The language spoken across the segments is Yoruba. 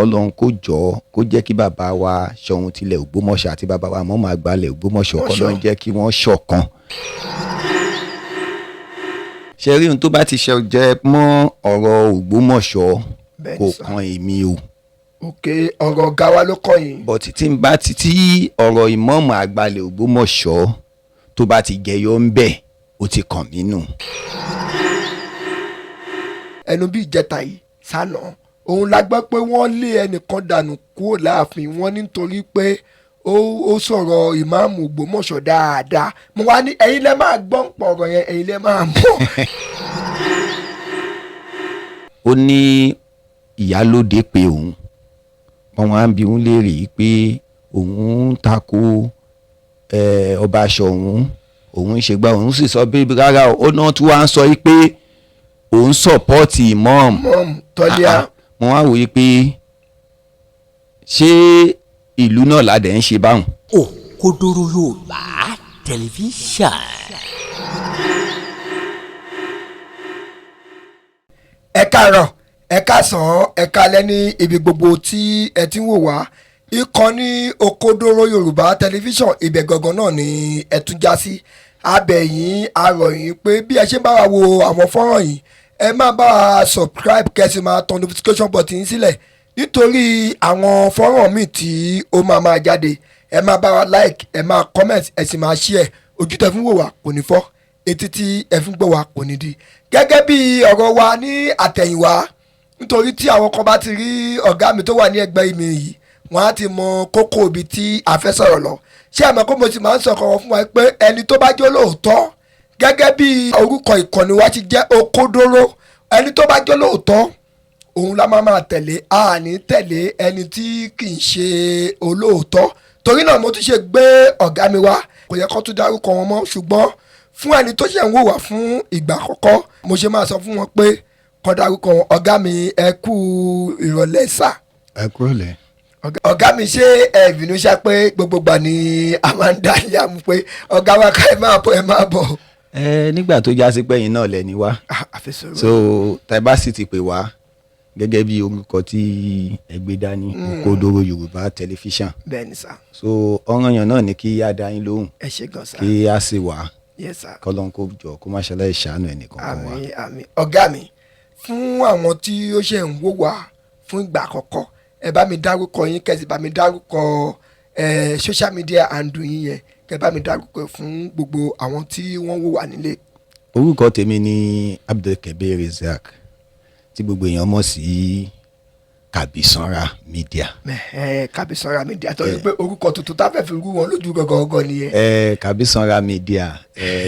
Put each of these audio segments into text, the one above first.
kọ́lọ́n kó jọ kó jẹ́ kí bàbá wa Soun tilẹ̀ Ògbómọ̀ṣọ́ àti bàbá wa mọ́ máa gbalẹ̀ Ògbómọ̀ṣọ́ kọ́lọ́n jẹ́ kí wọ́n ṣọ̀kan. ṣe rí ohun tó bá ti ṣe jẹ mọ́ ọ̀rọ̀ Ògbómọ̀ṣọ́ kò kan èmi o. ọ̀rọ̀ ọ̀gá wa ló kọ́ yín. but tí n bá ti tí ọ̀rọ̀ ìmọ̀ọ́mọ̀ àgbàlẹ̀ Ògbómọ̀ṣọ́ tó bá ti jẹyọ ń bẹ̀ ó ti kàn mí nù. ẹnu bí ìjẹta yìí sánà òun la gbọ́ pé wọ́n lé ẹnìkan dànù kúrò láàfin wọn nítorí pé ó sọ̀rọ̀ Imam Ògbómọ̀ṣọ́ dáadáa. mo wá ní ẹ̀yin lẹ́ máa gbọ́ ń pọ̀ ọ̀rọ̀ yẹn ẹ̀yin lẹ́ máa mọ̀. ó ní ìyálóde pé òun wọn á bi òun léèrè pé òun ń tako ọba Soun òun ń ṣègbà òun sì sọ bí rárá ó náà tún wá ń sọ pé òun sọpọ́ọ̀tì Imam Toliha. mo wá wòye pé ṣé ìlú náà ládẹ̀ ń ṣe báwọn. Òkodoro Yorùbá tẹlifíṣàn. ẹ káàárọ̀ ẹ káàsán ẹ káalẹ́ ní ibi gbogbo tí ẹ ti ń wò wá ìkànnì Òkodoro Yorùbá tẹlifíṣàn ibẹ̀ gangan náà ni ẹ tún já sí. abẹ̀yìn arọ̀yìn pé bí ẹ ṣe bá wa wo àwọn fọ́nrán yìí ẹ máa bá wa subscribe kẹ́sì máa tan notification button sílẹ̀ nítorí àwọn fọ́nrán míì tí ó máa jáde. ẹ máa bá wa like ẹ máa comment ẹ sì máa share. ojú tẹ́ fún wò wá kò ní fọ́ etí tí ẹ fún gbọ́ wá kò ní di. gẹ́gẹ́ bí ọ̀rọ̀ wa ní àtẹ̀yìnwá nítorí tí àwọn kan bá ti rí ọ̀gá mi tó wà ní ẹgbẹ́ mi yìí wọ́n á ti mọ kókó ibi tí a fẹ́ sọ̀rọ̀ lọ. ṣé àmọ́ kó mo sì máa ń sọ̀rọ̀ fún wa pé ẹni tó bá jẹ́ olóòótọ́ gẹ́gẹ́ bí orúkọ ìkànnì wa ti jẹ́ Òkodoro ẹni tó bá jẹ́ olóòótọ́ òun la máa tẹ̀lé a ní tẹ̀lé ẹni tí kì í ṣe olóòótọ́. torí náà mo tún ṣe gbé ọ̀gá mi wá kò yẹ kó tún dárúkọ wọn mọ́ ṣùgbọ́n fún ẹni tó ṣe ń wò wá fún ìgbà àkọ́kọ́ mo ṣe máa sọ fún wọn pé kó dárúkọ wọn. ọ̀gá mi ẹ kú ìrọ̀lẹ́ sà. ẹ kúrò lẹ. ọ̀gá mi ṣe ẹ̀bìnú ṣá pé gbogbo gbà ní a máa ń dá ìyá mu pé ọ̀gá wa ká ẹ máa bọ̀. nígbà tó já sí pẹ́yìn náà lẹ́ni wá so tẹ́bá sì ti pè wá gẹ́gẹ́ bí orúkọ tí ẹ gbé dání Òkodoro Yorùbá tẹlifíṣàn. bẹ́ẹ̀ni sá. so ọ̀ràn yàn náà ni kí á dá yín lóhùn. ẹ ṣe gan sá. kí á sì wá. yes sá. kọ́lọ́n kó jọ kó má ṣàlàyé ṣàánú ẹnìkan kan wá. àmín àmín. ọ̀gá mi fún àwọn tí ó ṣe ń wò wá fún ìgbà àkọ́kọ́ ẹ bá mi dárúkọ yín kẹ́sì bá mi dárúkọ social media handle yín yẹn kẹ́ bá mi dárúkọ fún gbogbo àwọn tí wọ́n wò wá nílé. orúkọ tèmi ni Abdulkabir Isaac tí gbogbo èèyàn mọ̀ sí Kabisanra Media. Kabisanra Media tó yẹ pé orúkọ tuntun tá a fẹ́ fi rú wọn lójú gangan nìyẹn. Kabisanra Media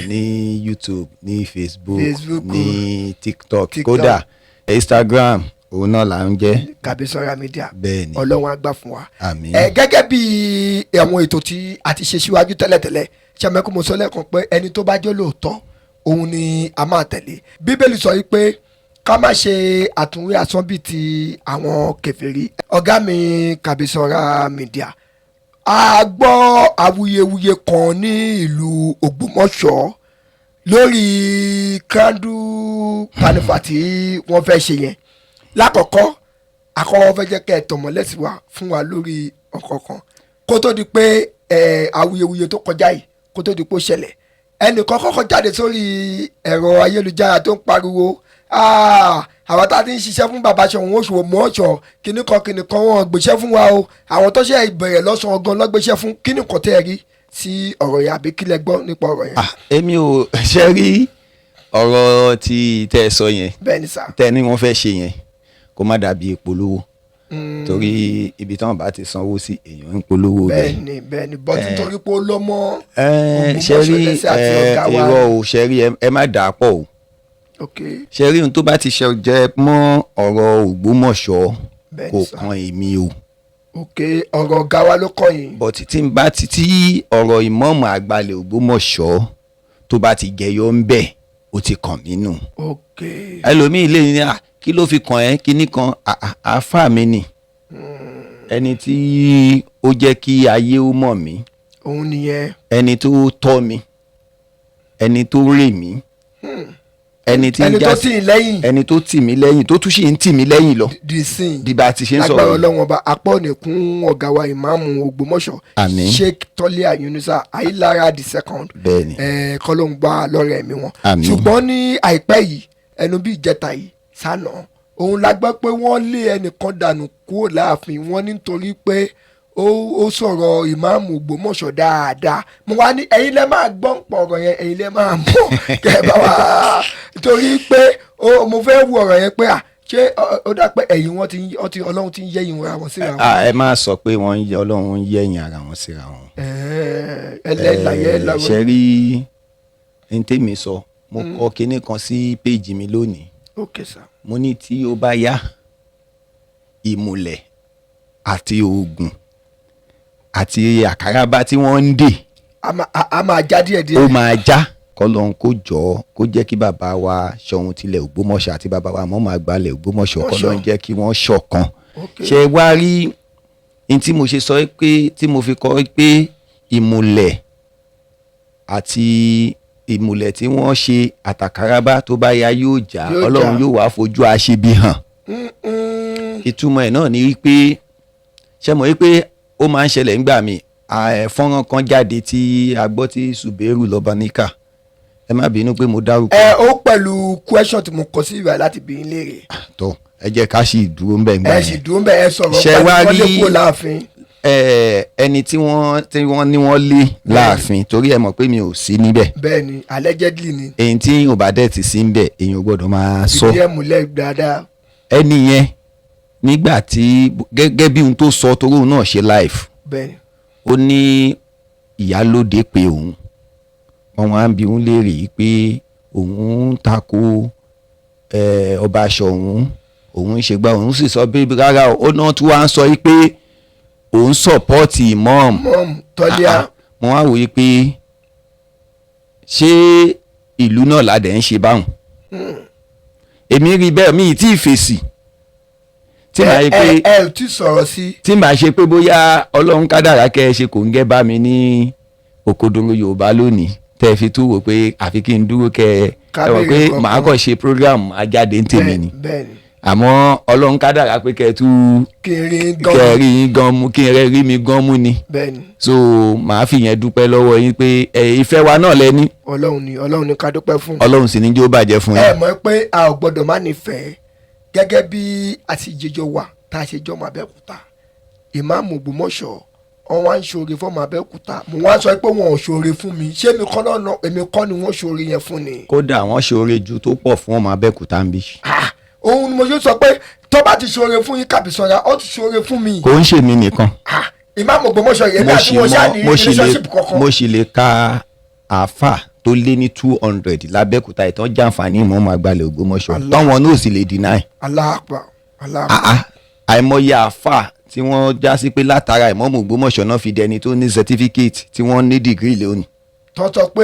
ní YouTube ní Facebook ní TikTok kódà Instagram òun náà là ń jẹ́. Kabisanra Media bẹ́ẹ̀ni Ọlọ́run á gbà fún wa. àmín. gẹ́gẹ́ bí àwọn ètò tí a ti ṣe síwájú tẹ́lẹ̀tẹ́lẹ̀ ṣàmẹ́kù mo sọ lẹ́ẹ̀kan pé ẹni tó bá jẹ́ lóòótọ́ òun ni a máa tẹ̀lé. Bíbélì sọ yìí pé ká má ṣe àtúnwé asán bíi ti àwọn kèfèrí. ọ̀gá mi Kabisanra Media a gbọ́ awuyewuye kan ní ìlú Ògbómọ̀ṣọ́ lórí candle carnival tí wọ́n fẹ́ ṣe yẹn. lákọ̀ọ́kọ́ àkọ́kọ́ fẹ́ jẹ́ kẹ́ ẹ̀ tọ̀mọ́lẹ̀ sí wa fún wa lórí ọ̀kọ̀ọ̀kan kó tó di pé awuyewuye tó kọjá yìí kó tó di pé ó ṣẹlẹ̀ ẹnìkan kọ́kọ́ jáde sórí ẹ̀rọ ayélujára tó ń pariwo àwọn tá a ti ń ṣiṣẹ́ fún bàbá Soun oṣù mọ́ọ̀ṣọ́ kìnnìkan wọn gbéṣẹ́ fún wa o àwọn tó ṣe ìbẹ̀rẹ̀ lọ́sàn-án gan lọ́gbéṣẹ́ fún kìnnìkan tẹ́ ẹ rí sí ọ̀rọ̀ yẹn àbí kílẹ̀ gbọ́ nípa ọ̀rọ̀ yẹn. èmi ò ṣe rí ọ̀rọ̀ tí tẹ́ ẹ sọ yẹn bẹ́ẹ̀ni sá tẹ́ ni wọ́n fẹ́ ṣe yẹn kó má dàbí ìpolówó torí ibi tí wọ́n bá ti sanwó sí èèyàn ń polówó bẹ́ẹ̀. bẹ́ẹ̀ni bọ́tí torí pé ó lọ́mọ ṣe rí irọ́ o ṣe rí ẹ má dà á pọ̀ o ṣe rí ohun tó bá ti ṣe jẹ mọ́ ọ̀rọ̀ Ògbómọ̀ṣọ́ kò kan èmi o. ọ̀rọ̀ ọ̀gá wa ló kọ́ yín. but tí n bá ti tí ọ̀rọ̀ ìmọ̀ọ́mọ̀ àgbàlẹ̀ Ògbómọ̀ṣọ́ tó bá ti jẹyọ ń bẹ̀ ó ti kàn mí nù. ẹlòmíì lè ní kí ló fi kàn ẹ́ kíní kan àáfà mi nì ẹni tí ó jẹ́ kí ayé ó mọ̀ mí. òun nìyẹn. ẹni tó tọ́ mi ẹni tó rè mí ẹni tí ń já sí ẹni tó tì mí lẹ́yìn tó tún sì ń tì mí lẹ́yìn lọ dìbà tí ṣe ń sọ̀rọ̀ lágbára Ọlọ́run ọba apá ònìkún ọ̀gá wa ìmáàmù Ògbómọ̀ṣọ́ Sheikh Toliha Yunusa Ayilara the second kọ́lóhùn gbá lọ́rẹ̀ ẹ̀mí wọn ṣùgbọ́n ní àìpẹ́ yìí ẹnu bí ìjẹta yìí sànà òun la gbọ́ pé wọ́n lé ẹnìkan dànù kúrò láàfin wọn nítorí pé ó sọ̀rọ̀ ìmáàmù Ògbómọ̀ṣọ́ dáadáa mo wá ní ẹ̀yin lẹ́ máa gbọ́n pọ̀ ọ̀rọ̀ yẹn ẹ̀yin lẹ́ máa mọ̀ kẹ́ ẹ bá wá torí pé mo fẹ́ wo ọ̀rọ̀ yẹn pé ṣé ó dá pé ẹ̀yin wọn ti Ọlọ́run ti ń yẹ̀yìn ara wọn síra wọn. ẹ má sọ pé Ọlọ́run ń yẹ̀yìn ara wọn síra wọn. ṣe rí ní tèmi sọ mo kọ kinní kan sí péjì mi lónìí mo ní tí ó bá yá ìmùlẹ̀ àti oògùn àti àkàràbà tí wọ́n ń dè a máa já díẹ̀díẹ̀ ó máa já kọ́lọ́n kó jọ kó jẹ́ kí bàbá wa Soun tilẹ̀ Ògbómọ̀ṣọ́ àti bàbá wa mọ́ máa gbalẹ̀ Ògbómọ̀ṣọ́ kọ́lọ́n jẹ́ kí wọ́n ṣọ̀kan ṣe wá rí ní tí mo ṣe sọ pé tí mo fi kọ́ pé ìmùlẹ̀ àti ìmùlẹ̀ tí wọ́n ṣe àtàkàràbà tó bá yá yóò já Ọlọ́run yóò wá fojú aṣebi hàn ìtumọ̀ ẹ̀ náà ni wípé ṣe mọ̀ wípé ó máa ń ṣẹlẹ̀ ńgbà mi fọ́nrán kan jáde tí a gbọ́ tí Suberu Lọ́baníkà ẹ má bínú pé mo dárúkọ. ó pẹ̀lú question tí mo kọ sí ìwà láti bí n léèrè. tó ẹ jẹ́ ká sì dúró ńbẹ̀ ńgbà yẹn. ẹ sì dúró ńbẹ̀ ẹ sọ̀rọ̀ pẹ̀lú wọ́n lè kó láàfin. ẹni tí wọ́n ní wọ́n lé láàfin torí ẹ mọ̀ pé mi ò sí níbẹ̀. bẹ́ẹ̀ni allegedly ni. èyí tí ò bá dẹ̀ ti sí níbẹ̀ èyí ò gbọ́dọ̀ máa sọ. ìdí ẹ̀ múlẹ̀ dáadáa. ẹni yẹn nígbà tí gẹ́gẹ́ bí ohun tó sọ torí òun náà ṣe live. bẹ́ẹ̀ni. ó ní ìyálóde pé òun wọn á bi òun léèrè pé òun ń tako ọba Soun òun ṣe gbá òun sì sọ pé rárá ó náà tún wá ń sọ pé òun sọpọ́ọ̀tì Imam Toliha. mo wá wòye pé ṣé ìlú náà ládẹ̀ ń ṣe báwọn èmi rí bẹ́ẹ̀ mi ì tí ì fèsì tí màá yẹ pé ẹ ti sọ̀rọ̀ sí. tí màá ṣe pé bóyá Ọlọ́run kádàrá kẹ́ ẹ ṣe kò ń gẹ́ bá mi ní òkodoro Yorùbá lónìí tẹ́ ẹ fi tún wò pé àfi kí n dúró kẹ́ ẹ wọ̀ pé màá kàn ṣe program ajáde ń tèmi ni àmọ́ Ọlọ́run kádàrá pé kẹ́ ẹ tún kẹ́ ẹ rí mi gan mú ni so màá fi yẹn dúpẹ́ lọ́wọ́ yín pé ìfẹ́ wa náà lẹ́ni. Ọlọ́run ni ká dúpẹ́ fún. Ọlọ́run sì ní jẹ́ ó bàjẹ́ fún yín. ẹ mọ̀ pé a ò gbọ́dọ̀ má nífẹ̀ẹ́ gẹ́gẹ́ bí àtijọ́ wa tá a ṣe jọ́ ọmọ Abẹ́òkúta ìmáàmù Ògbómọ̀ṣọ́ wọn wá ń ṣoore fún ọmọ Abẹ́òkúta mo wá sọ pé wọn ò ṣoore fún mi ṣé èmi kọ́ ni wọ́n ṣoore yẹn fún ni. kódà wọ́n ṣoore ju tó pọ̀ fún ọmọ Abẹ́òkúta ń bí. òun ni mo ṣe sọ pé tó bá ti ṣoore fún yín Kabisanra ó ti ṣoore fún mi. kò ń ṣe mí nìkan. ìmáàmù Ògbómọ̀ṣọ́ yẹn bí àti wọn ṣáà ní relationship kankan. mo sì lè ka àáfà tó lé ní 200 lábẹ́òkúta ìtàn jàǹfààní ìmọ̀ọ́mọ́ àgbàlẹ̀ Ògbómọ̀ṣọ́ táwọn náà sì lè deny. àìmọye àáfà tí wọ́n já sí pé látara ìmọ̀ọ́mọ́ Ògbómọ̀ṣọ́ náà fi dẹni tó ní certificate tí wọ́n ní degree lónìí. tọ́tọ̀ pé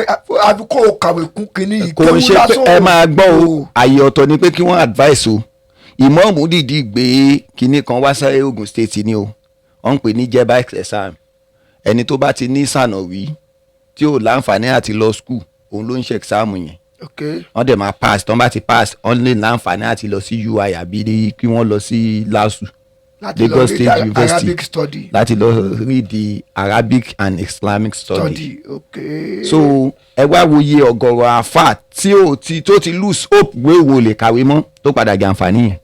àbí kò kàwé kún kínní yìí kò ń ṣe pé ẹ máa gbọ́ o àyè ọ̀tọ̀ ni pé kí wọ́n advice o ìmọ̀ọ́mù dìdí gbé kinní kan wá sáré Ogun State ni o wọ́n ń pè ní jeba exam ẹni tó bá ti ní sànàwí tí ò láǹfààní àti lọ school òun ló ń ṣe exam yẹn wọ́n dẹ̀ máa pass tán bá ti pass wọ́n lè láǹfààní àti lọ sí UI àbí kí wọ́n lọ sí LASU Lagos State University láti lọ read the Arabic and Islamic study. So ẹ wá wòye ọ̀gọ̀rọ̀ àfà tó ti lose hope wéwo lè kàwé mọ́ tó padà jàǹfààní yẹn.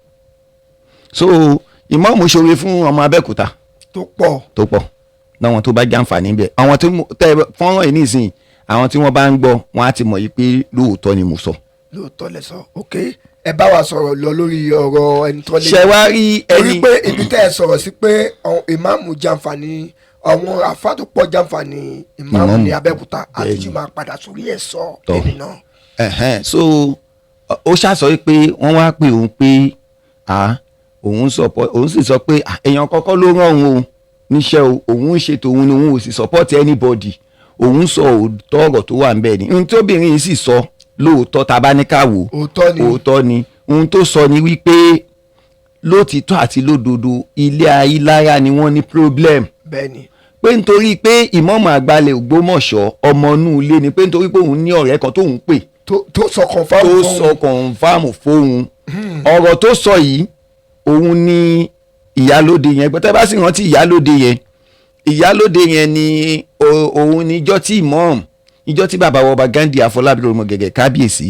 So Imam ṣoore fún ọmọ Abẹ́òkúta tó pọ̀ láwọn tó bá jàǹfààní bẹ́ẹ̀ àwọn tó tẹ fọ́nrán yìí nísìnyí àwọn tí wọ́n bá ń gbọ́ wọn á ti mọ̀ yìí pé lóòótọ́ ni mo sọ. lóòótọ́ lẹ sọ ẹ bá wa sọ̀rọ̀ lọ lórí ọ̀rọ̀ ẹni tó lé. ṣe wá rí ẹni. torí pé ibi tẹ́ ẹ sọ̀rọ̀ sí pé ìmáàmù jàǹfààní àwọn àfáà tó pọ̀ jàǹfààní ìmáàmù ní Abẹ́òkúta àti tí máa padà sórí ẹ̀ sọ ẹni náà. so ó ṣàṣọ pé wọ́n wá pé òun pé òun sì sọ pé èèyàn kọ́kọ́ ló rán òun o níṣẹ́ o òun ń ṣètò òun ni òun ò sì support anybody òun sọ òótọ́ ọ̀rọ̀ tó wà ń bẹ̀ ni ohun tí obìnrin yìí sì sọ lóòótọ́ tá bá ní ká wò òótọ́ ni ohun tó sọ ni wípé lótìtọ́ àti lódodo ilé ayélujára ni wọ́n ní problem. bẹ́ẹ̀ni. pé nítorí pé ìmọ̀ọ́mọ̀ àgbàlẹ̀ Ògbómọ̀ṣọ́ ọmọ inú ilé ni pé nítorí pé òun ní ọ̀rẹ́ kan tóun pè tó sọ confam fóun ọ̀rọ̀ tó sọ yìí òun ni ìyálóde yẹn pé tẹ́ bá sì rántí ìyálóde yẹn ni òun ni ìjọ tí bàbá ọba Gandhi Afọlábí ọmọ gẹ́gẹ́ kábíyèsí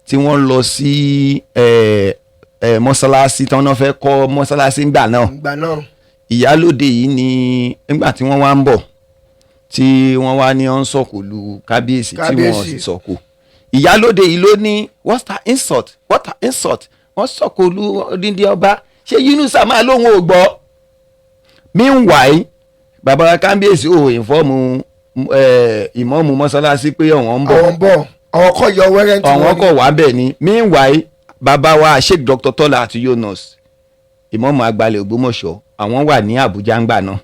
tí wọ́n lọ sí mọ́sálásí tí wọ́n fẹ́ kọ́ mọ́sálásí ńgbà náà ìyálóde yìí ni nígbà tí wọ́n wá ń bọ̀ tí wọ́n wá ní ọ́n sọ̀kò lu kábíyèsí tí wọ́n sì sọ̀kò ìyálóde yìí ló ní what an insult wọ́n sọ̀kò lu odindi ọba ṣé Yunusa máa lóhun ò gbọ́ meanwhile bàbá kábíyèsí ò ìfọ́ọ̀mù ìmọ̀ọ́mù mọ́sálásí pé ọ̀wọ́n ń bọ̀ àwọn kọ̀ yọ wẹ́rẹ́ tí wọ́n kọ̀ wá bẹ̀ ni meanwhile bàbá wa Sheikh Dr. Toliha àti Yunus ìmọ̀ọ́mù àgbàlẹ̀ Ògbómọ̀ṣọ́ àwọn wà ní Àbújá ńgbà náà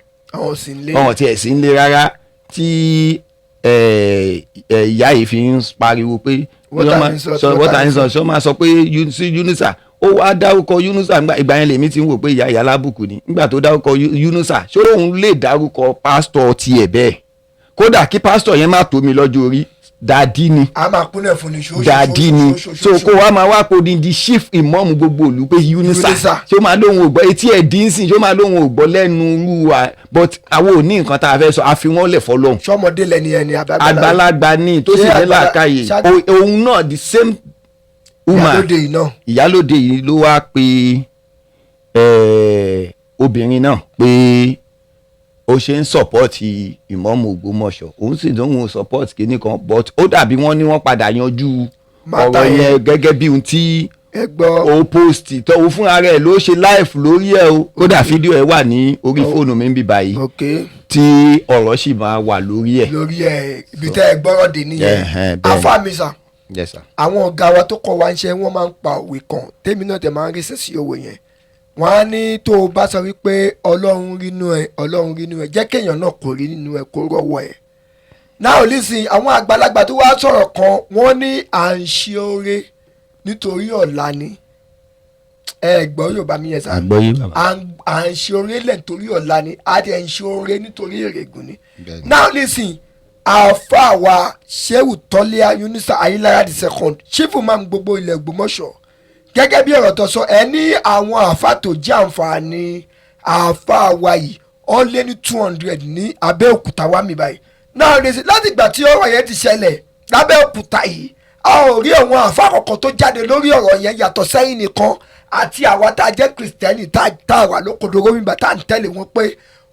àwọn tiẹ̀ sí ń lé rárá tí ìyá yìí fi ń pariwo pé wọ́n máa sọ pé Yunusa ó wá dárúkọ Yunusa ìgbà yẹn lèmi ti ń wò pé ìyá alábùkù ni nígbà tó dárúkọ Yunusa ṣé òun lè dárúkọ pásítọ̀ tiẹ̀ bẹ́ẹ̀ kódà kí pásítọ̀ yẹn má tó mi lọ́jọ́ orí dadi ni a máa kúnlẹ̀ fún ni dadi ni so kó wa máa wá kó di chief imam gbogbo ìlú pé Yunusa ṣé ó máa lóhun ò gbọ́ etí ẹ̀ dínsìn ṣé ó máa lóhun ò gbọ́ lẹ́nu rú wa but àwọn ò ní nǹkan tá a fẹ́ sọ àfi wọ́n lẹ̀ fọlọ́hún. sọmọdé lẹni ẹni àgbàlagbà ni tó sì ní làákàyè òun náà the same woman ìyálóde yìí ló wá pe obìnrin náà pé ó ṣe ń sọpọ́ọ̀tì ìmọ̀ọ́mù Ògbómọ̀ṣọ́ òun sì lóun sọpọ́ọ̀tì kìíní kan but ó dàbí wọ́n ní wọ́n padà yanjú ọ̀rọ̀ yẹn gẹ́gẹ́ bí ohun tí ó post tọ́wọ́ fúnra rẹ̀ ló ṣe live lórí ẹ̀ o kódà fídíò ẹ̀ wà ní orí fóònù mi ń bí báyìí tí ọ̀rọ̀ sì máa wà lórí ẹ̀. ibi tẹ́ ẹ gbọ́rọ̀ dé nìyẹn afáàmìsà àwọn ọ̀gá wa tó kọ́ wa ń ṣe wọ́n máa ń pa òwe kan tèmi náà tẹ̀ máa ń rí sẹ́sì òwe yẹn wọ́n á ní tó o bá sọ wípé ọlọ́run rínú ẹ jẹ́ kéèyàn náà kò rí nínú ẹ kó rọ́wọ́ ẹ. náà ò lísìn àwọn àgbàlagbà tó wá sọ̀rọ̀ kan wọ́n ní à ń ṣe oore nítorí ọ̀la ni gbọ́ Yorùbá mi yẹn sá à ń ṣe oore lẹ̀ nítorí ọ̀la ni a dẹ̀ ń ṣe oore nítorí èrègùn ni. náà ò lísìn àáfàá wa Shehu Toliha Yunusa Ayilara II chief imam gbogbo ilẹ̀ Ògbómọ̀ṣọ́ gẹ́gẹ́ bí ọ̀rọ̀ tó sọ ẹ ní àwọn àáfàá tó jẹ́ àǹfààní àáfàá wa yìí ó lé ní 200 ní Abẹ́òkúta wá mi báyìí náà lè ṣe láti ìgbà tí ọ̀rọ̀ yẹn ti ṣẹlẹ̀ lábẹ́òkúta yìí a ò rí àwọn àáfàá kọ̀ọ̀kan tó jáde lórí ọ̀rọ̀ yẹn yàtọ̀ sẹ́yìn nìkan àti àwa tá a jẹ́ kìrìsìtẹ́nì tá a wà lókodoro mímba tá a ń tẹ̀lé wọn pé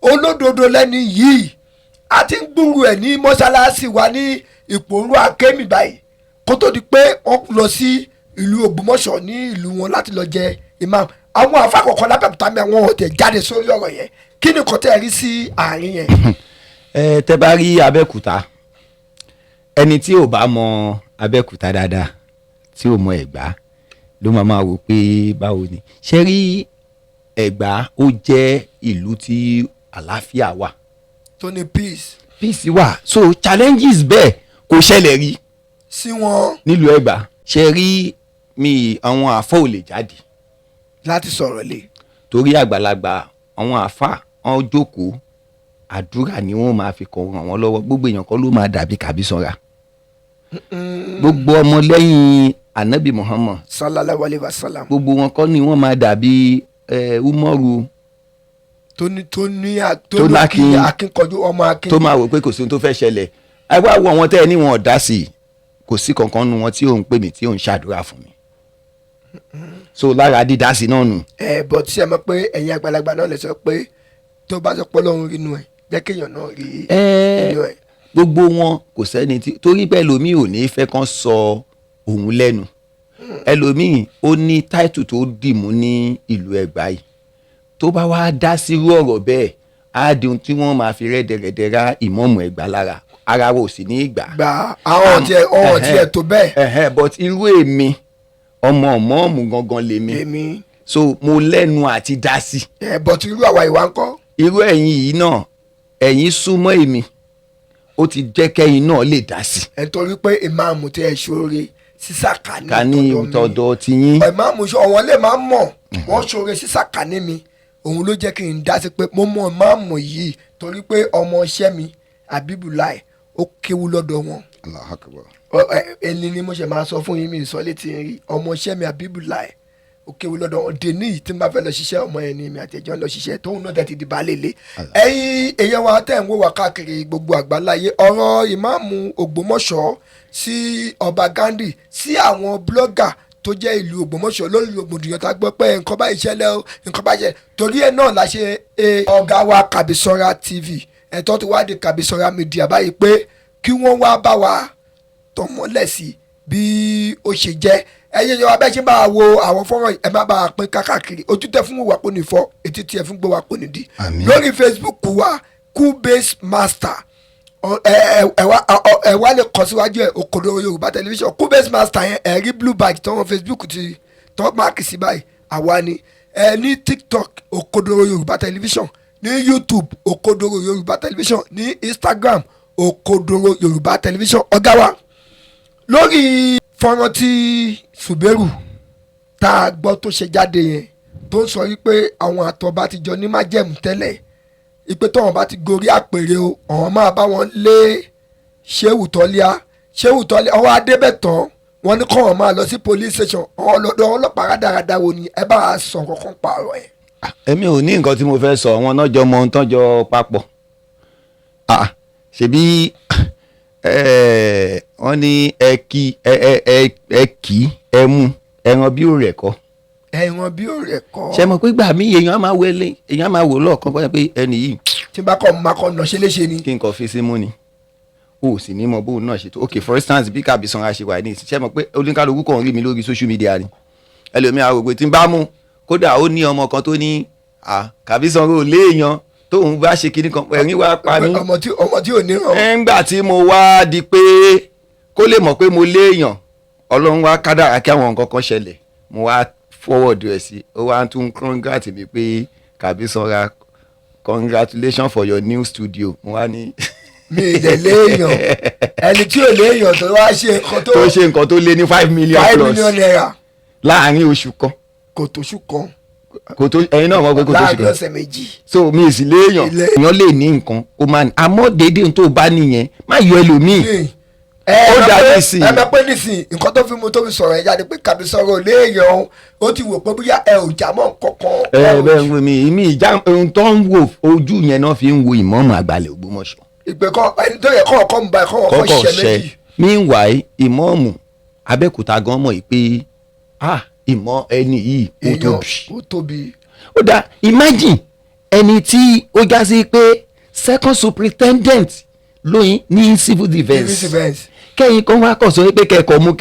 olódodo lẹ́ni yìí a ti ń gbúrú ẹ̀ ní mọ́ṣáláṣí wa ní ìpòrú akémi báyìí kó tó di pé wọ́n lọ sí ìlú Ògbómọ̀ṣọ́ ní ìlú wọn láti lọ jẹ imam àwọn àáfàá kọ̀ọ̀kan lábẹ́òkúta mi àwọn ọ̀tẹ̀ jáde sórí ọ̀rọ̀ yẹn kí ni kò tẹ́ ẹ rí sí àárín yẹn. tẹ́ bá rí Abẹ́òkúta ẹni tí ò bá mọ Abẹ́òkúta dáadáa tí ò mọ Ẹ̀gbá ló máa wò pé báwo ni ṣe rí Ẹ̀gbá ó jẹ́ ìlú tí àlàáfíà wà. tó ní peace wà so challenges bẹ́ẹ̀ kò ṣẹlẹ̀ rí sí wọn nílùú Ẹ̀gbá ṣe rí mi àwọn àfọ ò lè jáde láti sọ̀rọ̀ lé torí àgbàlagbà àwọn àfà wọn jókòó àdúrà ni wọn máa fi kàn ràn wọn lọ́wọ́ gbogbo èèyàn kan ló máa dàbí Kabisanra gbogbo ọmọlẹ́yìn anabi Muhammad sallallahu alayhi wa sallam gbogbo wọn kọ́ ni wọ́n máa dàbí Umaru tó lákin akíkanjú ọmọ akin tó máa wò pé kò sí ohun tó fẹ́ ṣẹlẹ̀ ẹ wá wo àwọn tẹ́ ẹ ní wọn ò dá sí i kò sí kankan nu wọn tí ò ń pè mí tí ò ń ṣàdúrà fún mi so lára dídá sí náà nù. bọ̀ tí ẹ mọ̀ pé ẹ̀yin àgbàlagbà náà lè sọ pé tó bá sọ pé Ọlọ́run rí inú ẹ̀ jẹ́ kéèyàn náà rí inú ẹ̀. gbogbo wọn kò sẹ́ni tí torí pé ẹlòmíì ò ní fẹ́ kán sọ òun lẹ́nu ẹlòmíì ó ní táìtù tó dìmú ní ìlú Ẹ̀gbá yìí tó bá wá dá sírú ọ̀rọ̀ bẹ́ẹ̀ á di ohun tí wọ́n máa fi rẹ́dẹ̀rẹ́dẹ̀ ra ìmọ̀ọ́mù Ẹ̀gbá lára ara wo sì ní ìgbà. gba àwọn tiẹ̀ tó bẹ́ẹ̀. but irú èmi ọmọọmọ gangan lèmi so mo lẹ́nu àti dá sí. but irú àwa ìwà ńkọ́. irú ẹ̀yin yìí náà ẹ̀yin súnmọ́ èmi ó ti jẹ́ kẹ́yin náà lè dá sí. ẹ torí pé ìmáàmù tẹ ẹ ṣoore sísàkà ní ìtọ́dọ̀ tiyín. ìmáàmù àwọn lè máa mọ̀ wọ́n ṣoore sísàkà ní mi òun ló jẹ́ kí n dá sí pé mo mọ ìmáàmù yìí torí pé ọmọ iṣẹ́ mi Abibulai ó kéwú lọ́dọ̀ wọn. ẹni ni mo ṣe máa sọ fún yín mi sọ létí rí ọmọọṣẹ́ mi Abibulai òkèwé lọ́dọ̀ ọ̀dẹ ní tí n bá fẹ́ lọ ṣiṣẹ́ ọmọ yẹn ni mi àtẹ̀jọ́ lọ ṣiṣẹ́ tóun náà tẹ̀tí di baálé lé. ẹ̀yin èèyàn wa tẹ̀ ń wò wá káàkiri gbogbo àgbáláyé ọ̀rọ̀ ìmáàmù Ògbómọ̀ṣọ́ sí ọba Gandhi sí àwọn blọ́gà tó jẹ́ ìlú Ògbómọ̀ṣọ́ lórí rògbòdìyàn tá a gbọ́ pé nǹkan bá ìṣẹ̀lẹ̀ o nǹkan bá ṣẹlẹ̀ torí ẹ̀ náà la ṣe ọ̀gá wa Kabisanra TV ẹ̀tọ́ ti wá di Kabisanra media báyìí pé kí wọ́n wá bá wa tọmọlẹ̀ sí bí ó ṣe jẹ́ ẹ̀yin ìjọba bẹ́ẹ̀ ṣe bá wa wo àwọn fọ́nrán ẹ̀ má bá wa pín káàkiri ojú tẹ fún wa kò ní fọ́ etí tiẹ̀ fún gbé wa kò ní di lórí Facebook wa Cubase Master ẹ wá lè kọ síwájú ẹ Òkodoro Yorùbá Television Cubase Master yẹn ẹ rí blue badge tọwọ́n Facebook ti tọ́ máàkì sí báyìí àwa ni ẹ ní TikTok Òkodoro Yorùbá Television ní YouTube Òkodoro Yorùbá Television ní Instagram Òkodoro Yorùbá Television ọ̀gá wa lórí fọ́nrán tí Suberu tá a gbọ́ tó ṣe jáde yẹn tó ń sọ wípé àwọn àtọ̀bá ti jọ ní májẹ̀mú tẹ́lẹ̀ ìpè tọ́wọ́n bá ti gorí àpèrè o ọ̀hún máa bá wọn lé Shehu Toliha ọwọ́ adébẹ̀tàn wọn ní kọ́wọ́n máa lọ sí police station ọ̀hún lọ́dọ̀ ọlọ́pàá rádaràda wo ni ẹ bá a sọ kankan pààrọ̀ ẹ̀. èmi ò ní nǹkan tí mo fẹ́ sọ wọn náà jọ mọ ohun tán jọ papọ̀ ṣebí wọ́n ní ẹ kì ẹ mú ẹran bí ó rẹ̀ kọ́. ẹran bí ó rẹ̀ kọ́. ṣe mọ̀ pé gbà mí èèyàn á máa wẹlé èèyàn á máa wò lọ́ọ̀kan bóyá pé ẹni yìí. tí bá kọ́ máa kọ́ nà ṣe léṣe ni. kí n kàn fi sí mú ni o sì ní mọ bóun náà ṣe tó ok for instance bí Kabisanra ṣe wà ní ìsìn ṣe mọ̀ pé oníkálukú kan rí mi lórí social media ni ẹlòmíà rò pé tí n bá mú kódà ó ní ọmọ kan tó ní Kabisanra ò léèyàn tóun bá ṣe kinní kan ẹ̀rín wá pa mí. ọmọ tí ò ní ràn. ńgbà tí mo wá di pé kó lè mọ̀ pé mo léèyàn Ọlọ́run wá kádàrá kí àwọn nǹkan kan ṣẹlẹ̀ mo wá forward ẹ̀ sí ó wá tún congrat mi pé Kabisanra congratulations for your new studio mo wá ní. mi ì dẹ̀ léèyàn ẹni tí ò léèyàn tó wá ṣe nǹkan tó. tó ṣe nǹkan tó lé ní 5 million plus 5 million naira. láàárín oṣù kan. kò tóṣù kan. kò tó ẹyin náà mọ̀ pé kò tó ṣe kan. láàárín ọ̀sẹ̀ méjì. so mi ì sì léèyàn èèyàn lè ní nǹkan ó máa ní àmọ́ déédéé tó bá nìyẹn má yọ ẹlòmíì. ó dàbí sí i ẹ bẹ pé nísìnyí nǹkan tó fi mú tó fi sọ̀rọ̀ ẹ̀ jáde pé Kabisanra ò léèyàn ó ti wò pé bóyá ẹ ò já mọ́ kankan. bẹ́ẹ̀ ń wo mi ìjà ohun tó ń wo ojú yẹn náà fi ń wo ìmọ̀ọ́mù àgbàlẹ̀ Ògbómọ̀ṣọ́. ìpè kan ẹni tó yẹ kọ́ ọ̀kọ́ ń ba ẹ̀kọ́ ọ̀kọ́ ṣiṣẹ́ méjì. meanwhile ìmọ̀ọ́mù Abẹ́òkúta gan mọ̀ pé ìmọ̀ ẹni yìí ó tóbi. ó dá imagine ẹni tí ó já sí pé second superintendent lóyún ní civil defence kẹ́yìn kan wá kọ̀ sọ pé kẹ́kọ̀ọ́ mú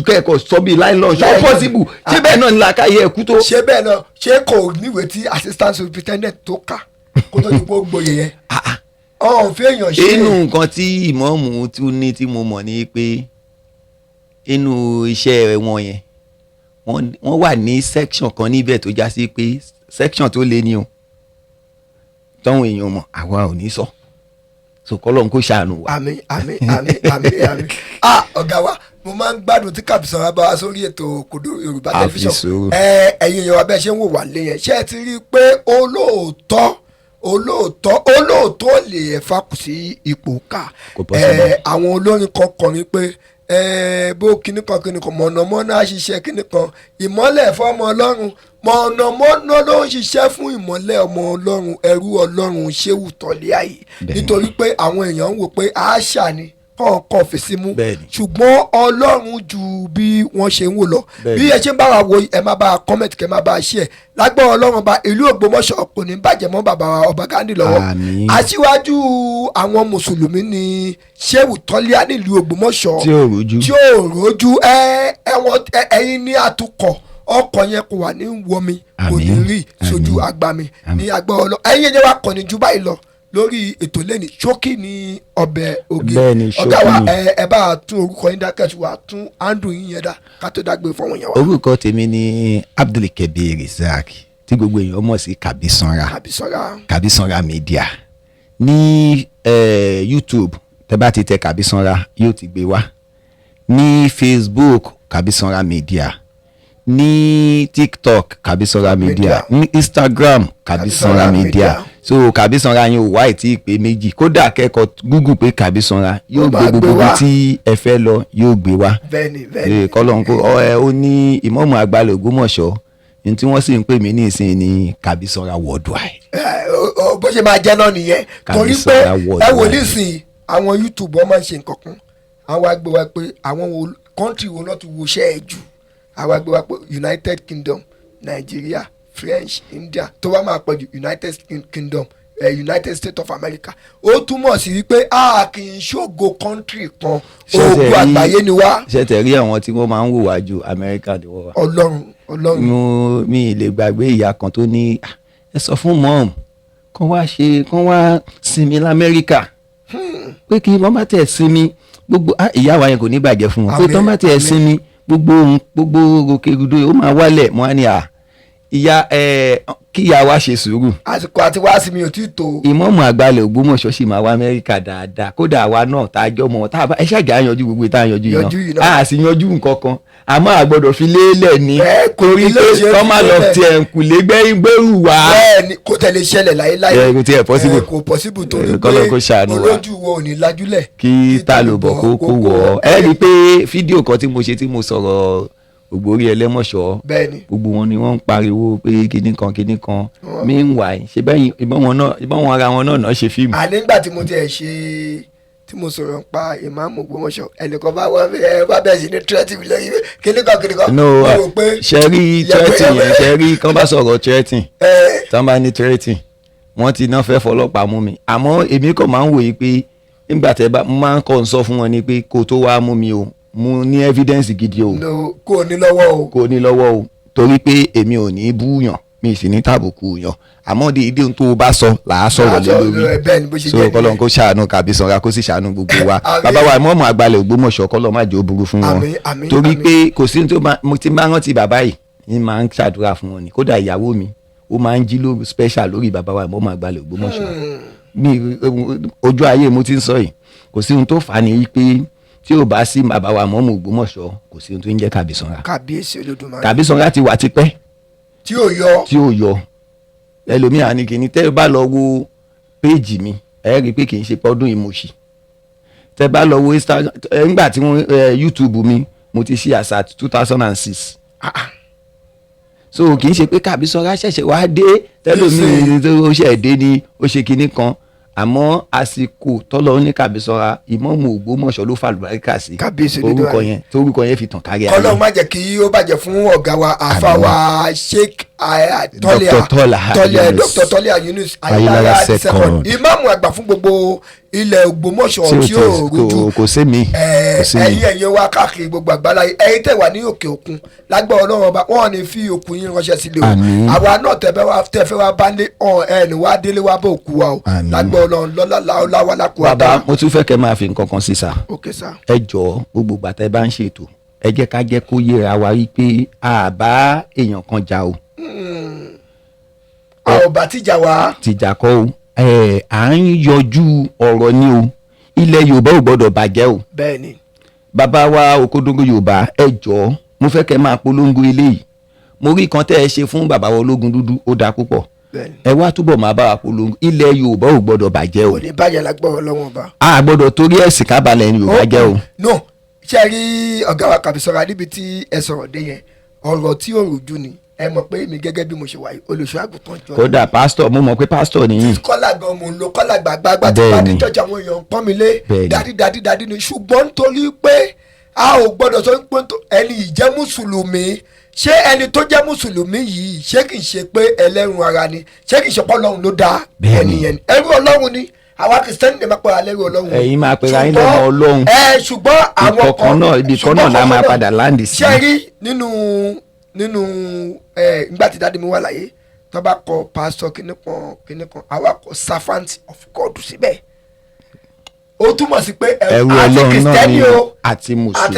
kẹ́kọ̀ọ́ sọ bíi láìlọ́ọ̀ ṣé possible ṣé bẹ́ẹ̀ náà ni làákàyè ẹ̀kú tó. ṣé bẹ́ẹ̀ náà ṣé kò níwèé tí assistant superintendent tó kà kó tó di pé ó gboyè yẹn. ọ̀hún fi èèyàn ṣe. inú nǹkan tí ìmọ̀ọ́mù tún ní tí mo mọ̀ ni pé inú iṣẹ́ wọn yẹn wọ́n wà ní section kan níbẹ̀ tó já sí pé section tó lé ní o tọ́hún èèyàn mọ̀ àwa ò ní sọ so kọ́lọ́n kó ṣàánú wa. àmín. ọ̀gá wa mo máa ń gbádùn tí Kabisanra bá wa sórí ètò Òkodoro Yorùbá Television ẹ̀yin èèyàn abẹ́ ṣe ń wò wá lé yẹn ṣé ẹ ti rí i pé olóòótọ́ lè ẹ̀fà kù sí ipò ká àwọn olórin kan kọrin pé bó kíní kan mọ̀nàmọ́ná ṣiṣẹ́ kíní kan ìmọ́lẹ̀ fọ́mọ Ọlọ́run mọ̀nàmọ́ná ló ń ṣiṣẹ́ fún ìmọ́lẹ̀ ọmọ Ọlọ́run ẹrú Ọlọ́run Shehu Toliha yìí nítorí pé àwọn èèyàn ń wò pé àṣà ni kọ̀ọ̀kan fèsì mú ṣùgbọ́n Ọlọ́run ju bí wọ́n ṣe ń wò lọ bí ẹ ṣe ń bá wa wo ẹ má bá a comment kẹ má bá a share lágbára Ọlọ́run bá ìlú Ògbómọ̀ṣọ́ kò ní bàjẹ́ mọ́ bàbá wa ọba Gandhi lọ́wọ́ aṣíwájú àwọn mùsùlùmí ní Shehu Toliha nílùú Ògbómọ̀ṣọ́ tí ò rójú ẹ̀yin ní atukọ̀ ọkọ̀ yẹn kò wà ní wọmi kò ní rí sójú agbami ní agbára Ọlọ́run ẹ̀yin yẹn wá kọ́ ni ju báyìí lọ lórí ètò lẹ́ni ṣókí ní ọbẹ̀ oge ọ̀gá wa ẹ bá tún orúkọ yín dákẹ́ ṣùgbọ́n àtún andrew yín yẹn dá ká tó dágbé fọwọ́n yẹn wá. orúkọ tèmi ni Abdulkabir Isaac tí gbogbo èèyàn mọ̀ sí Kabisanra media ní YouTube tẹ́ bá ti tẹ Kabisanra yóò ti gbé wá ní Facebook Kabisanra media ní TikTok Kabisanra media ní Instagram Kabisanra media so Kabisanra yẹn ò wá ìtí ìpè méjì kódà kẹ́kọ̀ọ́ Google pé Kabisanra yóò gbé gbogbo ibi tí ẹ fẹ́ lọ yóò gbé wá. bẹ́ẹ̀ni kọ́lọ́n kó ó ní ìmọ̀ọ́mù àgbàlẹ̀ Ògbómọ̀ṣọ́ ní tí wọ́n sì ń pè mí ní ìsìn ní Kabisanra worldwide. bó ṣe máa jẹ́ náà nìyẹn torí pé ẹ wò nísìnyí àwọn YouTube wọ́n máa ń ṣe nǹkan kan àwọn àgbẹ̀ wa pé àwọn country wo náà ti wo ṣẹ́ ẹ̀ jù àwọn àgbẹ̀ wa pé United Kingdom Nigeria French India tó bá máa pọ̀ jù United Kingdom United States of America ó túmọ̀ sí wípé a kì í ṣògo country kan ogun àgbáyé ni wá. ṣe tẹ̀ rí àwọn tí wọ́n máa ń wò wá ju America ni wọ́n wá. Ọlọ́run. mi lè gbàgbé ìyá kan tó ní ẹ sọ fún mom kàn wá sinmi l'Amẹ́ríkà pé kí wọ́n bá tẹ̀ sinmi gbogbo ìyá wa yẹn kò ní bàjẹ́ fún wọn pé tọ́ bá tẹ̀ sinmi gbogbo rògbòdò ó máa wálẹ̀ mọ́ ní ìyá kíyà wa ṣe sùúrù. àsìkò àti wá sí mi ò tí ì tó. ìmọ̀ọ́mù àgbàlẹ̀ Ògbómọ̀ṣọ́ sì máa wá Amẹ́ríkà dáadáa kódà àwa náà tá a jọ mọ̀ tá a bá ẹ ṣàjà yanjú gbogbo tá a yanjú yìí náà a sì yanjú nǹkan kan àmọ́ a gbọ́dọ̀ fi lélẹ̀ ní torí pé kọ́má lọ tiẹ̀ kù lé gbẹ́rù wá. bẹ́ẹ̀ni kò tẹ̀lé ṣẹlẹ̀ láyéláyé kò tiẹ̀ possible kò possible torí pé olójú wo ò ní lajúlẹ̀. kí tá ló bọ̀ kó wọ̀ ẹ́ rí i pé fídíò kan tí mo ṣe tí mo sọ̀rọ̀ Ògbórí Ẹlẹ́mọ̀ṣọ́ gbogbo wọn ni wọ́n ń pariwo pé kinní kan meanwhile ṣe bẹ́yìn ìbọn wọn ara wọn náà ṣe fíìmù. nígbà tí mo tiẹ̀ ṣe tí mo sọ̀rọ̀ pa Imam Ògbómọ̀ṣọ́ ẹnìkan bá bẹ̀rẹ̀ sí ní tírẹ́tì mi lẹ́yìn kinní kan. no ṣẹ́rí tírẹ́tì yẹn ṣẹ́rí kan bá sọ̀rọ̀ tírẹ́tì tán bá ní tírẹ́tì wọ́n ti náà fẹ́ fọlọ́pàá mú mi àmọ́ èmi kàn máa ń wòye pé nígbà tẹ́ bá máa ń kọ́ ń sọ fún wọn ni pé kó tó wá mú mi o mo ní evidence gidi o. kò ní lọ́wọ́ o torí pé èmi ò ní búyàn mi sì ní tàbùkù yàn àmọ́ dídí ohun tó o bá sọ là á sọ̀rọ̀ lé lórí so kọ́lọ́n kó ṣàánú Kabisanra kó sì ṣàánú gbogbo wa bàbá wa ìmọ̀ọ́mù àgbàlẹ̀ Ògbómọ̀ṣọ́ kọ́lọ́n má jẹ́ ó burú fún wọn torí pé kò sí tó mo ti máa rántí bàbá yìí ní máa ń ṣàdúrà fún wọn ni kódà ìyàwó mi ó máa ń jí lóru special lórí bàbá wa ìmọ̀ọ́mù àgbàlẹ̀ Ògbómọ̀ṣọ́ mi ojú ayé mo ti ń sọ yìí kò sí ohun tó fà á ní pé tí o bá sí bàbá wa ìmọ̀ọ́mù Ògbómọ̀ṣọ́ kò sí ohun tó ń jẹ́ Kabisanra. Kábíyèsí Olódùmarè. Kabisanra ti wà tipẹ́. tí ò yọ. ẹlòmíà ní kìíní tẹ́ ẹ bá lọ wo péèjì mi ẹ rí i pé kì í ṣe pọ́dún ìmọ̀ọ́sì. tẹ́ ẹ bá lọ wo Instagram nígbà tí YouTube mi mo ti ṣí àṣà 2006. so kì í ṣe pé Kabisanra ṣẹ̀ṣẹ̀ wá dé tẹ́lómi tó ṣẹ̀ dé ni ó ṣe kinní kan àmọ́ àsìkò tọ́lọ́ ní Kabisanra ìmọ̀ọ́mù Ògbómọ̀ṣọ́ ló fà lùbáríkà sí orúkọ yẹn fi tàn kárí ayé. Ọlọ́run má jẹ́ kí ó bàjẹ́ fún ọ̀gá wa àfa wa Sheikh Dr. Toliha Yunus Ayinlara second ìmáàmù àgbà fún gbogbo ilẹ̀ Ògbómọ̀ṣọ́ tí ó rújú kò sí mi ẹ̀yin wa káàkiri gbogbo àgbáláyé ẹ̀yin tẹ̀ wá ní òkè òkun lágbára Ọlọ́run ọba wọn ní fi òkú yín ránṣẹ́ sílé o àwa náà tẹ̀ fẹ́ wá bá lé ẹni wá délé wá bá òkú wa o lágbára Ọlọ́run lọ́lá láwàlákùú. bàbá mo tún fẹ́ kẹ́ máa fi nǹkan kan sí sa sá. ẹ jọ gbogbo gbàtà ẹ bá ń ṣètò ẹ jẹ́ ká jẹ́ kó yẹra wa wípé a bá èèyàn kan jà o. a ò bá tìjà wá. tìjà kọ́ o à ń yọjú ọ̀rọ̀ ni o ilẹ̀ Yorùbá ò gbọ́dọ̀ bàjẹ́ o. bẹ́ẹ̀ni. bàbá wa Òkodógó Yorùbá ẹ jọ mo fẹ́ kẹ́ máa polongo eléyìí mo rí kan tẹ́ ẹ ṣe fún bàbá wa ológun dúdú ó dáa púpọ̀ ẹ wá túbọ̀ máa bá wa polongo ilẹ̀ Yorùbá ò gbọ́dọ̀ bàjẹ́ o. kò ní bàjẹ́ lágbọ́rọ̀ lọ́wọ́ ọba. a gbọ́dọ̀ torí ẹ̀sìn kábàlẹ̀ Yorùbá jẹ́ o. no ṣe rí ọ̀gá wa Kabisanra níbi tí ẹ sọ̀rọ̀ dé yẹn ọ̀rọ̀ tí ò rújú ni ẹ mọ̀ pé mi gẹ́gẹ́ bí mo ṣe wáyé olùṣọ́ àgùntàn jọ. kódà pásítọ̀ mo mọ̀ pé pásítọ̀ nìyí. kọ́là gan mo ń lo kọ́là gbàgbàgbà tí bá ní jọjà àwọn èèyàn pọ́n mi lé dádì ni ṣùgbọ́n nítorí pé a ò gbọ́dọ̀ sọ pé ẹni ìjẹ́ mùsùlùmí ṣé ẹni tó jẹ́ mùsùlùmí yìí ṣé kìí ṣe pé ẹlẹ́rùn ara ni ṣé kìí ṣe pé Ọlọ́run ló dá ẹni yẹn ẹrú Ọlọ́run ni àwa kìrìsìtẹ́nì lè máa pẹ́ alẹ́ rú Ọlọ́run. ẹ̀yin máa pẹ́ ayé lọ́mọ Ọlọ́run. ṣùgbọ́n àwọn kan náà ibi kan náà la máa padà láǹdì sí. ṣé rí nínú ìgbà tí dáadé mi wà láyé tó bá kọ pásítọ̀ kìnnìkan àwa kọ servant of God síbẹ̀ ó túmọ̀ sí pé ẹrú àti Ọlọ́run náà ni kìrìsìtẹ́nì o àti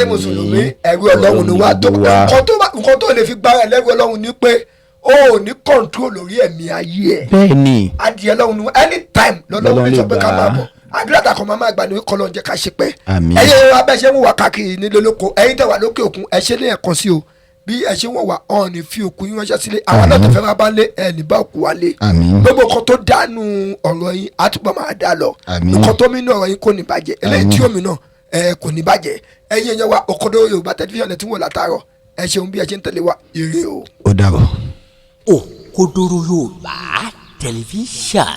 mùsùlùmí ẹrú Ọlọ́run ni wá nǹkan tó lè fi gbára ẹlẹ́rú Ọlọ́run ni pé o ò ní control lórí ẹ̀mí ayé ẹ̀. bẹ́ẹ̀ni. adìẹ lọ́run ni anytime lọ́lọ́run lè sọ pé ká máa bọ̀ àdúrà tàkọ̀ máa gbà ní kọ́lọ́ jẹ́ ká ṣe pé. àmín. ẹ̀yin abẹ́ṣẹ́ ń wà káàkiri nílé lóko ẹ̀yin tẹ̀ wà lókè òkun ẹ̀ ṣe ní ẹ̀kan sí o bí ẹ ṣe wọ̀n wá ọ̀n ní fi òkú yín ránṣẹ́ sílé àwọn náà tó fẹ́ máa bá lé ẹ̀ ní bá òkú wa lé gbogbo nǹkan tó dánú ọ̀rọ̀ yín àtúbọ̀ máa dá lọ nǹkan tó mí nú ọ̀rọ̀ yín kò ní bàjẹ́ eléyìí tí omi náà kò ní bàjẹ́ ẹ̀yin ẹ̀yẹ wa Òkodoro Yorùbá tẹlifíṣàn tí wọ́n látàárọ̀ ẹ ṣeun bí ẹ ṣe ń tẹ̀lé wa ire o. ó dàbọ̀. Òkodoro Yorùbá tẹlifíṣàn.